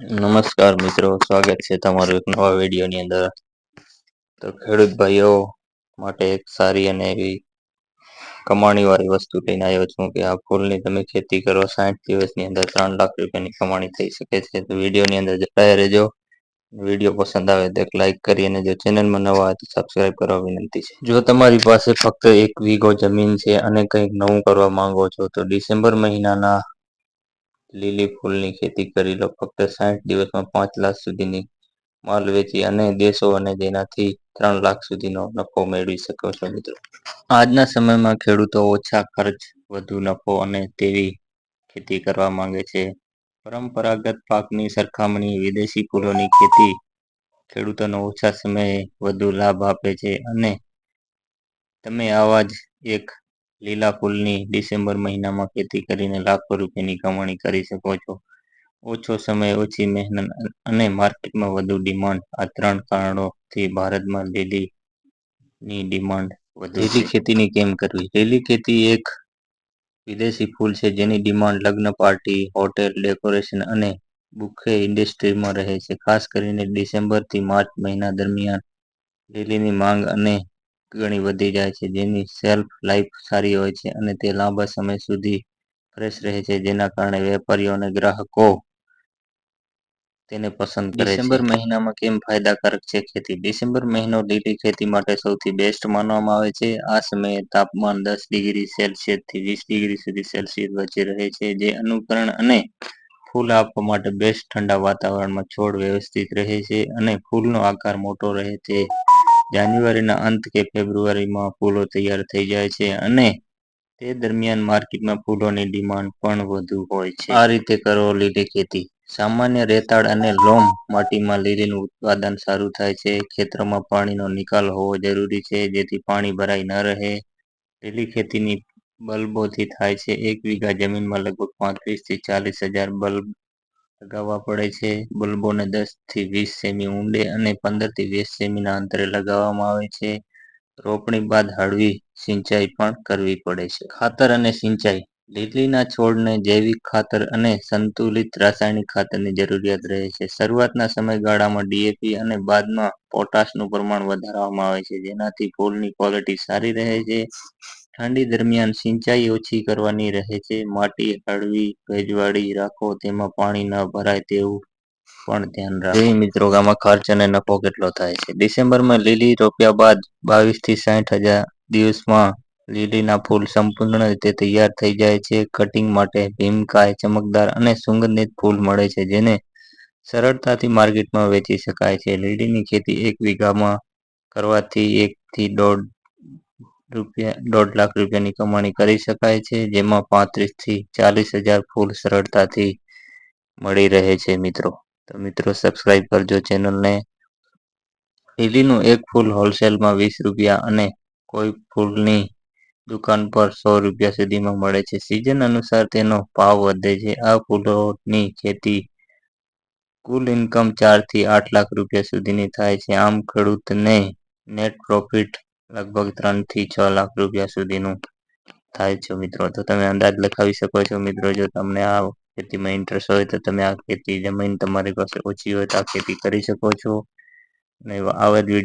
નમસ્કાર મિત્રો, સ્વાગત છે તમારું એક નવા વિડીયોની અંદર. તો ખેડૂત ભાઈઓ માટે એક સારી અને એવી કમાણી વાળી વસ્તુ લઈને આવ્યો છું કે આ ફૂલની તમે ખેતી કરો 60 દિવસની અંદર 3 લાખ રૂપિયાની કમાણી થઈ શકે છે. તો વિડીયોની અંદર જોડાયા રહેજો. વિડીયો પસંદ આવે તો એક લાઈક કરી અને જો ચેનલમાં નવા હોય તો સબસ્ક્રાઈબ કરવા વિનંતી છે. જો તમારી પાસે ફક્ત 1 વીઘો જમીન છે અને કંઈક નવું કરવા માંગો છો તો ડિસેમ્બર મહિનાના લીલી ફૂલની ખેતી કરી લો. ફક્ત 60 દિવસમાં 5 લાખ સુધીની માલ વેચી અને દેશો અને જેનાથી 3 લાખ સુધીનો નફો મેળવી શકો છો મિત્રો. આજના સમયમાં ખેડૂતો ઓછા ખર્ચ, વધુ નફો અને તેવી ખેતી કરવા માંગે છે. પરંપરાગત પાકની સરખામણી વિદેશી ફૂલોની ખેતી ખેડૂતોને ઓછા સમયે વધુ લાભ આપે છે અને તમે આવા જ એક લીલા ફૂલની ડિસેમ્બર મહિનામાં ખેતી કરીને લાખો રૂપિયાની કમાણી કરી શકો છો. ઓછો સમય, ઓછી મહેનત અને માર્કેટમાં વધુ ડિમાન્ડ. આ 3 કારણોથી ભારતમાં લીલીની ડિમાન્ડ વધુ છે. લીલી ખેતીની કેમ કરવી? લીલી ખેતી એક વિદેશી ફૂલ છે જેની ડિમાન્ડ લગ્ન પાર્ટી, હોટેલ ડેકોરેશન અને બુકે ઇન્ડસ્ટ્રીમાં રહે છે. ખાસ કરીને ડિસેમ્બરથી માર્ચ મહિના દરમિયાન લીલીની માંગ અને ઘણી વધી જાય છે, જેની શેલ્ફ લાઈફ સારી હોય છે અને તે લાંબા સમય સુધી ફ્રેશ રહે છે, જેના કારણે વેપારીઓ અને ગ્રાહકો તેને પસંદ કરે છે. ડિસેમ્બર મહિનામાં કેમ ફાયદાકારક છે ખેતી? ડિસેમ્બર મહિનો લીલી ખેતી માટે સૌથી બેસ્ટ માનવામાં આવે છે. આ સમયે તાપમાન 10 ડિગ્રી સેલ્સિયસથી 20 ડિગ્રી સુધી સેલ્સિયસ વચ્ચે રહે છે, જે અનુકરણ અને ફૂલ આપવા માટે બેસ્ટ. ઠંડા વાતાવરણમાં છોડ વ્યવસ્થિત રહે છે અને ફૂલનો આકાર મોટો રહે છે. જાન્યુઆરીના અંત કે ફેબ્રુઆરીમાં ફૂલો તૈયાર થઈ જાય છે અને તે દરમિયાન માર્કેટમાં ફૂલોની ડિમાન્ડ પણ વધુ હોય છે. આ રીતે કરો લીલી ખેતી. સામાન્ય રેતાળ અને લોમ માટીમાં લીલીનું ઉત્પાદન સારું થાય છે. ખેતરોમાં પાણીનો નિકાલ હોવો જરૂરી છે જેથી પાણી ભરાઈ ન રહે. લીલી ખેતીની બલ્બોથી થાય છે. 1 વીઘા જમીનમાં લગભગ 35 થી 40 હજાર બલ્બ લગાવવા પડે છે. બલ્બોને 10 થી 20 સેમી ઊંડે અને 15 થી 20 સેમીના અંતરે લગાવવામાં આવે છે. રોપણી બાદ હળવી સિંચાઈ પણ કરવી પડે છે. ખાતર અને સિંચાઈ. લીલીના છોડને જૈવિક ખાતર અને સંતુલિત રાસાયણિક ખાતરની જરૂરિયાત રહે છે. શરૂઆતના સમયગાળામાં ડીએપી અને બાદમાં પોટાશનું પ્રમાણ વધારવામાં આવે છે, જેનાથી ફૂલની ક્વોલિટી સારી રહે છે. ઠંડી દરમિયાન સિંચાઈ ઓછી કરવાની રહે છે. માટી હળવી ભેજવાળી રાખો, તેમાં પાણી ન ભરાય તેવું પણ ધ્યાન રાખો. મિત્રો, આમાં ખર્ચ અને નફો કેટલો થાય છે? ડિસેમ્બરમાં લીલી રોપ્યા બાદ 22 થી 60 દિવસમાં લીલીના ફૂલ સંપૂર્ણ રીતે તૈયાર થઈ જાય છે. કટિંગ માટે ભીમકાય, ચમકદાર અને સુગંધિત ફૂલ મળે છે, જેને સરળતાથી માર્કેટમાં વેચી શકાય છે. લીલીની ખેતી 1 વીઘામાં કરવાથી 1 થી 1.5 લાખ રૂપિયાની કમાણી કરી શકાય છે, જેમાં 35 થી 40 હજાર ફૂલ સરળતાથી મળી રહે છે મિત્રો. તો મિત્રો, સબસ્ક્રાઈબ કરજો ચેનલને. લીલીનું એક ફૂલ હોલસેલમાં 20 રૂપિયા અને કોઈ ફૂલની દુકાન પર 100 રૂપિયા સુધીમાં મળે છે. સિઝન અનુસાર તેનો ભાવ વધે છે. આ ફૂલોની ખેતી કુલ ઇન્કમ 4 થી 8 લાખ રૂપિયા સુધીની થાય છે. આમ ખેડૂતને નેટ પ્રોફિટ લગભગ 3 થી 6 લાખ રૂપિયા સુધીનું થાય છે મિત્રો. તો તમે અંદાજ લગાવી શકો છો મિત્રો. જો તમને આ ખેતીમાં ઇન્ટરેસ્ટ હોય તો તમે આ ખેતી, જમીન તમારી પાસે ઓછી હોય તો આ ખેતી કરી શકો છો. અને આવા જ વિડીયો